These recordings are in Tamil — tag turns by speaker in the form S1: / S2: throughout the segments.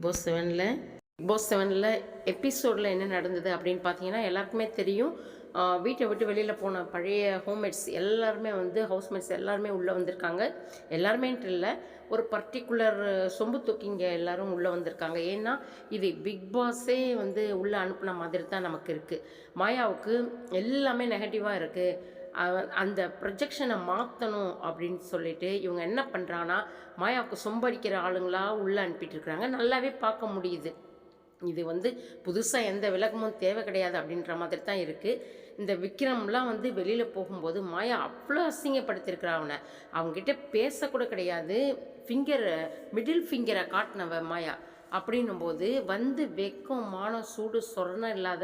S1: பிக் பாஸ் 7ல் எபிசோடில் என்ன நடந்தது அப்படின்னு பார்த்தீங்கன்னா எல்லாருக்குமே தெரியும். வீட்டை விட்டு வெளியில் போன பழைய ஹோம்மேட்ஸ் எல்லாருமே ஹவுஸ்மேட்ஸ் எல்லாருமே உள்ளே வந்திருக்காங்க. எல்லாருமேன்ட்டு இல்லை, ஒரு பர்டிகுலர் சொம்பு தூக்கிங்க எல்லாரும் உள்ளே வந்திருக்காங்க. ஏன்னா இது பிக் பாஸே உள்ளே அனுப்புன மாதிரி தான் நமக்கு இருக்குது. மாயாவுக்கு எல்லாமே நெகட்டிவாக இருக்குது. அந்த ப்ரொஜெக்ஷனை மாற்றணும் அப்படின்னு சொல்லிட்டு இவங்க என்ன பண்ணுறாங்கன்னா, மாயாவுக்கு சொம்படிக்கிற ஆளுங்களா உள்ளே அனுப்பிட்டு இருக்கிறாங்க. நல்லாவே பார்க்க முடியுது. இது புதுசாக எந்த விளக்கமும் தேவை கிடையாது அப்படின்ற மாதிரி தான் இருக்குது. இந்த விக்ரம்லாம் வெளியில் போகும்போது மாயா அவ்வளோ அசிங்கப்படுத்தியிருக்கிறா. அவங்ககிட்ட பேசக்கூட கிடையாது. மிடில் ஃபிங்கரை காட்டினவ மாயா. அப்படின்னும் போது வெக்கம் மானம் சூடு சொரணம் இல்லாத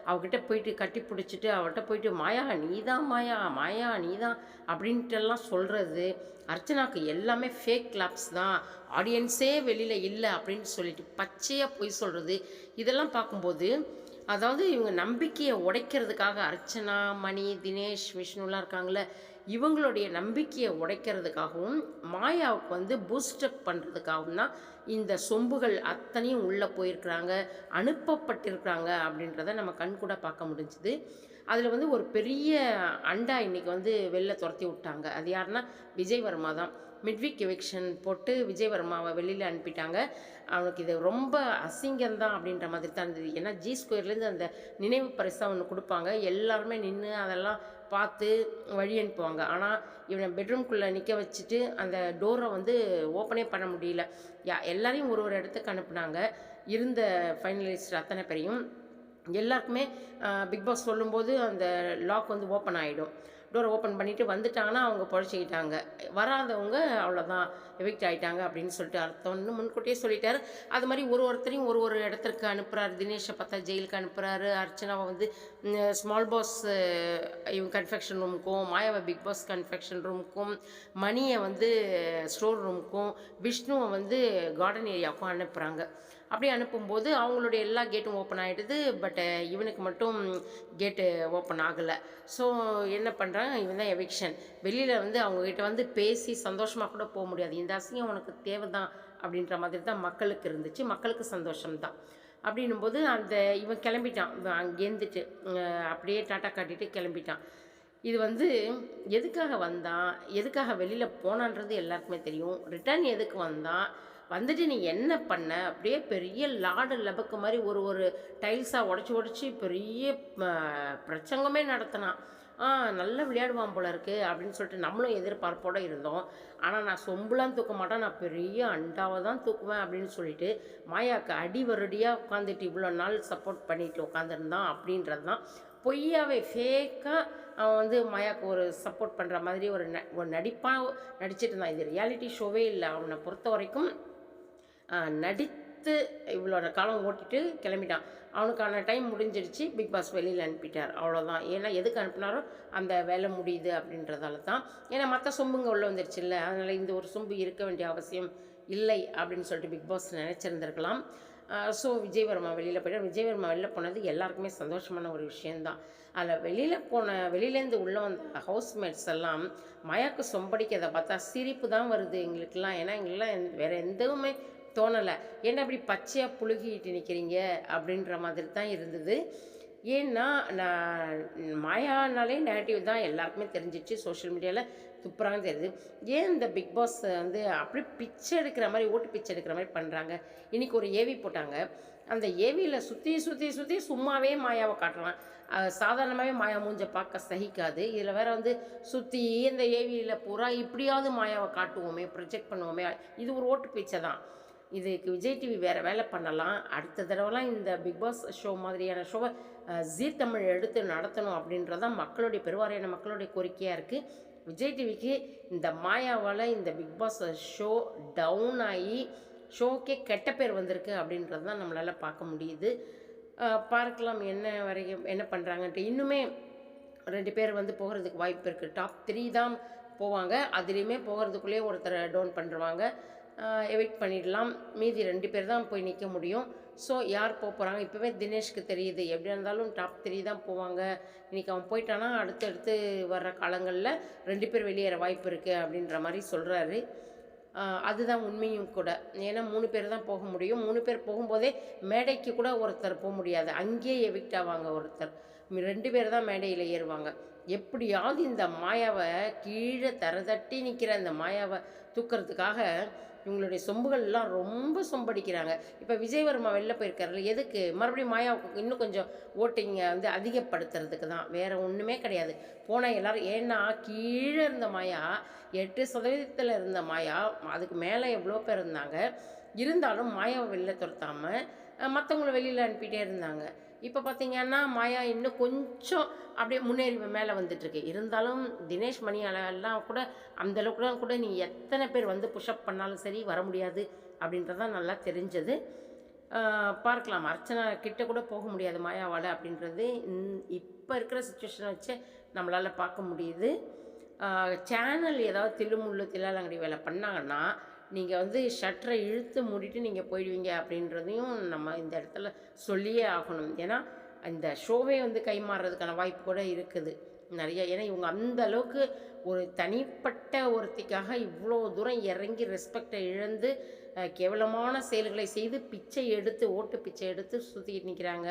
S1: அவகிட்ட போயிட்டு கட்டி பிடிச்சிட்டு அவகிட்ட போயிட்டு மாயா நீதான், மாயா மாயா நீதான் அப்படின்ட்டுலாம் சொல்கிறது. அர்ச்சனாவுக்கு எல்லாமே ஃபேக் கிளாப்ஸ் தான், ஆடியன்ஸே வெளியில் இல்லை அப்படின்னு சொல்லிட்டு பச்சையாக போய் சொல்கிறது. இதெல்லாம் பார்க்கும்போது அதாவது இவங்க நம்பிக்கையை உடைக்கிறதுக்காக அர்ச்சனா, மணி, தினேஷ், விஷ்ணுலாம் இருக்காங்களே, இவங்களுடைய நம்பிக்கையை உடைக்கிறதுக்காகவும் மாயாவுக்கு பூஸ்டப் பண்ணுறதுக்காகவும் தான் இந்த சொம்புகள் அத்தனையும் உள்ளே போயிருக்கிறாங்க, அனுப்பப்பட்டிருக்கிறாங்க அப்படின்றத நம்ம கண்கூட பார்க்க முடிஞ்சுது. அதில் ஒரு பெரிய அண்டா இன்றைக்கி வெளில துரத்தி விட்டாங்க. அது யாருன்னா விஜய் வர்மா தான். மிட்வீக் எவிக்ஷன் போட்டு விஜய் வர்மாவை வெளியில் அனுப்பிட்டாங்க. அவனுக்கு இது ரொம்ப அசிங்கம்தான் அப்படின்ற மாதிரி தான் இருந்தது. ஏன்னா G2லேருந்து அந்த நினைவு பரிசாக ஒன்று கொடுப்பாங்க. எல்லாருமே நின்று அதெல்லாம் பார்த்து வழி அனுப்புவாங்க. ஆனால் இவனை பெட்ரூம்குள்ளே நிற்க வச்சுட்டு அந்த டோரை ஓப்பனே பண்ண முடியல. எல்லாரையும் ஒரு இடத்துக்கு அனுப்புனாங்க. இருந்த ஃபைனலிஸ்ட் அத்தனை பேரையும் எல்லாருக்குமே பிக் பாஸ் சொல்லும்போது அந்த லாக் ஓப்பன் ஆகிடும். டோரை ஓப்பன் பண்ணிவிட்டு வந்துட்டாங்கன்னா அவங்க பொழைச்சிக்கிட்டாங்க. வராதவங்க அவ்வளோதான், எவிக்ட் ஆகிட்டாங்க அப்படின்னு சொல்லிட்டு அர்த்தம்னு முன்கூட்டியே சொல்லிட்டாரு. அது மாதிரி ஒருத்தரையும் ஒரு இடத்திற்கு அனுப்புகிறாரு. தினேஷை பார்த்தா ஜெயிலுக்கு அனுப்புகிறாரு. அர்ச்சனாவை ஸ்மால் பாஸ் இவங்க கன்ஃபெக்ஷன் ரூமுக்கும், மாயாவை பிக் பாஸ் கன்ஃபெக்ஷன் ரூமுக்கும், மணியை ஸ்டோர் ரூமுக்கும், விஷ்ணுவை கார்டன் ஏரியாவுக்கும் அனுப்புகிறாங்க. அப்படி அனுப்பும்போது அவங்களுடைய எல்லா கேட்டும் ஓப்பன் ஆகிடுது. பட் இவனுக்கு மட்டும் கேட்டு ஓப்பன் ஆகலை. ஸோ என்ன பண்ணுறாங்க, இவன் தான் எவிக்ஷன். வெளியில் அவங்கக்கிட்ட பேசி சந்தோஷமாக கூட போக முடியாது. இந்த அசிங்கம் உனக்கு தேவை தான் அப்படின்ற மாதிரி தான் மக்களுக்கு இருந்துச்சு. மக்களுக்கு சந்தோஷம்தான். அப்படின்னும்போது இவன் கிளம்பிட்டான். அங்கேருந்துட்டு அப்படியே டாட்டா காட்டிட்டு கிளம்பிட்டான். இது எதுக்காக வந்தான், எதுக்காக வெளியில் போனான்றது எல்லாருக்குமே தெரியும். ரிட்டர்ன் எதுக்கு வந்தான், நீ என்ன பண்ண, அப்படியே பெரிய லாடு லபக்கு மாதிரி ஒரு டைல்ஸாக உடச்சி பெரிய பிரச்சங்கமே நடத்தினான். நல்லா விளையாடுவான் போல இருக்குது அப்படின்னு சொல்லிட்டு நம்மளும் எதிர்பார்ப்போடு இருந்தோம். ஆனால் நான் சொம்புலாம் தூக்க மாட்டேன், நான் பெரிய அண்டாவை தான் தூக்குவேன் அப்படின்னு சொல்லிட்டு மாயாவுக்கு அடிவருடியாக உட்காந்துட்டு இவ்வளோ நாள் சப்போர்ட் பண்ணிட்டு உட்காந்துருந்தான் அப்படின்றது தான் பொய்யாவே ஃபேக்காக. அவன் மாயாவுக்கு ஒரு சப்போர்ட் பண்ணுற மாதிரி ஒரு நடிப்பாக நடிச்சிட்டு இருந்தான். இது ரியாலிட்டி ஷோவே இல்லை. அவனை பொறுத்த வரைக்கும் நடித்து இவ்வளோ காலம் ஓட்டிட்டு கிளம்பிட்டான். அவனுக்கான டைம் முடிஞ்சிடுச்சு. பிக் பாஸ் வெளியில் அனுப்பிட்டார், அவ்வளோதான். ஏன்னா எதுக்கு அனுப்பினாரோ அந்த வேலை முடியுது அப்படின்றதால தான். ஏன்னா மற்ற சொம்புங்க உள்ளே வந்துடுச்சு இல்லை, அதனால் இந்த ஒரு சொம்பு இருக்க வேண்டிய அவசியம் இல்லை அப்படின்னு சொல்லிட்டு பிக் பாஸ் நினச்சிருந்துருக்கலாம். ஸோ விஜய் வர்மா வெளியில் போயிட்டார். விஜய் வர்மா வெளியில் போனது எல்லாருக்குமே சந்தோஷமான ஒரு விஷயந்தான். அதில் வெளியிலேருந்து உள்ளே வந்த ஹவுஸ்மேட்ஸ் எல்லாம் மாயாவுக்கு சொம்படிக்கிறத பார்த்தா சிரிப்பு தான் வருது எங்களுக்கெல்லாம். ஏன்னா எங்களுக்கெல்லாம் வேறு எதுவுமே தோணலை. ஏன்னா அப்படி பச்சையாக புழுகிட்டு நிற்கிறீங்க அப்படின்ற மாதிரி தான் இருந்தது. ஏன்னா நான் மாயானாலே நெகட்டிவ் தான் எல்லாருக்குமே தெரிஞ்சிச்சு. சோஷியல் மீடியாவில் துப்புறாங்க தெரியுது. ஏன் இந்த பிக் பாஸ் அப்படி பிச்சை எடுக்கிற மாதிரி, ஓட்டு பிச்சை எடுக்கிற மாதிரி பண்ணுறாங்க. இன்றைக்கி ஒரு ஏவி போட்டாங்க. அந்த ஏவியில் சுற்றி சும்மாவே மாயாவை காட்டலாம். சாதாரணமாகவே மாயா மூஞ்ச பார்க்க சகிக்காது. இதில் வேறு சுற்றி இந்த ஏவியில் பூரா இப்படியாவது மாயாவை காட்டுவோமே, ப்ரொஜெக்ட் பண்ணுவோமே, இது ஒரு ஓட்டு பிச்சை தான். இதுக்கு விஜய் டிவி வேறு வேலை பண்ணலாம். அடுத்த தடவைலாம் இந்த பிக் பாஸ் ஷோ மாதிரியான ஷோவை ஜீ தமிழ் எடுத்து நடத்தணும் அப்படின்றதான் பெருவாரியான மக்களுடைய கோரிக்கையாக இருக்குது. விஜய் டிவிக்கு இந்த மாயாவால் இந்த பிக் பாஸ் ஷோ டவுன் ஆகி ஷோக்கே கெட்ட பேர் வந்திருக்கு அப்படின்றது தான் நம்மளால் பார்க்க முடியுது. பார்க்கலாம் என்ன பண்ணுறாங்கன்ட்டு. இன்னுமே 2 பேர் போகிறதுக்கு வாய்ப்பு இருக்குது. டாப் 3 தான் போவாங்க. அதுலேயுமே போகிறதுக்குள்ளேயே ஒருத்தரை டவுன் பண்ணுறாங்க, எவிக்ட் பண்ணிடலாம். மீதி 2 பேர் தான் போய் நிற்க முடியும். ஸோ யார் போகிறாங்க இப்போவே தினேஷ்க்கு தெரியுது. எப்படி இருந்தாலும் டாப் 3 தான் போவாங்க. இன்றைக்கி அவன் போயிட்டானா அடுத்தடுத்து வர்ற காலங்களில் 2 பேர் வெளியேற வாய்ப்பு இருக்குது அப்படின்ற மாதிரி சொல்கிறாரு. அதுதான் உண்மையும் கூட. ஏன்னா 3 பேர் தான் போக முடியும். 3 பேர் போகும்போதே மேடைக்கு கூட ஒருத்தர் முடியாது. அங்கேயே எவிக்ட் ஆவாங்க ஒருத்தர். 2 பேர் தான் மேடையில ஏறுவாங்க. எப்படியாவது இந்த மாயாவ கீழ தரதட்டி நிக்கிற இந்த மாயாவ தூக்குறதுக்காக இவங்களுடைய சொம்புகள்லாம் ரொம்ப சொம்படிக்கிறாங்க. இப்ப விஜயவர்மா வெளில போயிருக்காருல்ல, எதுக்கு? மறுபடியும் மாயாவுக்கு இன்னும் கொஞ்சம் ஓட்டிங்க வந்து அதிகப்படுத்துறதுக்கு தான். வேற ஒண்ணுமே கிடையாது. போனா எல்லாரும் ஏன்னா கீழ இருந்த மாயா 8% இருந்த மாயா, அதுக்கு மேல எவ்வளோ பேர் இருந்தாங்க. இருந்தாலும் மாயாவ வெளில துரத்தாம மத்தவங்கள வெளியில அனுப்பிட்டே இருந்தாங்க. இப்ப பார்த்தீங்கன்னா, மாயா இன்னும் கொஞ்சம் அப்படியே முன்னேறி மேல வந்துட்டுருக்கு. இருந்தாலும் தினேஷ் மணியாலலாம் கூட அந்த அளவுக்குலாம் கூட நீ எத்தனை பேர் வந்து புஷ்அப் பண்ணாலும் சரி வர முடியாது அப்படின்றது தான் நல்லா தெரிஞ்சது. பார்க்கலாம். அர்ச்சனா கிட்ட கூட போக முடியாது மாயாவால அப்படின்றது இப்ப இருக்கிற சிச்சுவேஷன வச்சு நம்மளால பார்க்க முடியுது. சேனல் ஏதாவது தில்லுமுல்லு தில்லாலங்கடி வேலை பண்ணாங்கன்னா, நீங்க வந்து ஷட்டரை இழுத்து மூடிட்டு நீங்க போயிடுவீங்க அப்படின்றதையும் நம்ம இந்த இடத்துல சொல்லியே ஆகணும். ஏன்னா, இந்த ஷோவே வந்து கைமாறுறதுக்கான வாய்ப்பு கூட இருக்குது நெறைய. ஏன்னா, இவங்க அந்த அளவுக்கு ஒரு தனிப்பட்ட ஒருத்திக்காக இவ்வளோ தூரம் இறங்கி ரெஸ்பெக்ட்டை இழந்து கேவலமான செயல்களை செய்து பிச்சை எடுத்து, ஓட்டு பிச்சை எடுத்து சுத்திக்கிட்டு நிக்கிறாங்க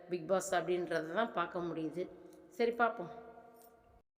S1: பிக் பாஸ் அப்படின்றத தான் பார்க்க முடியுது. சரி பார்ப்போம்.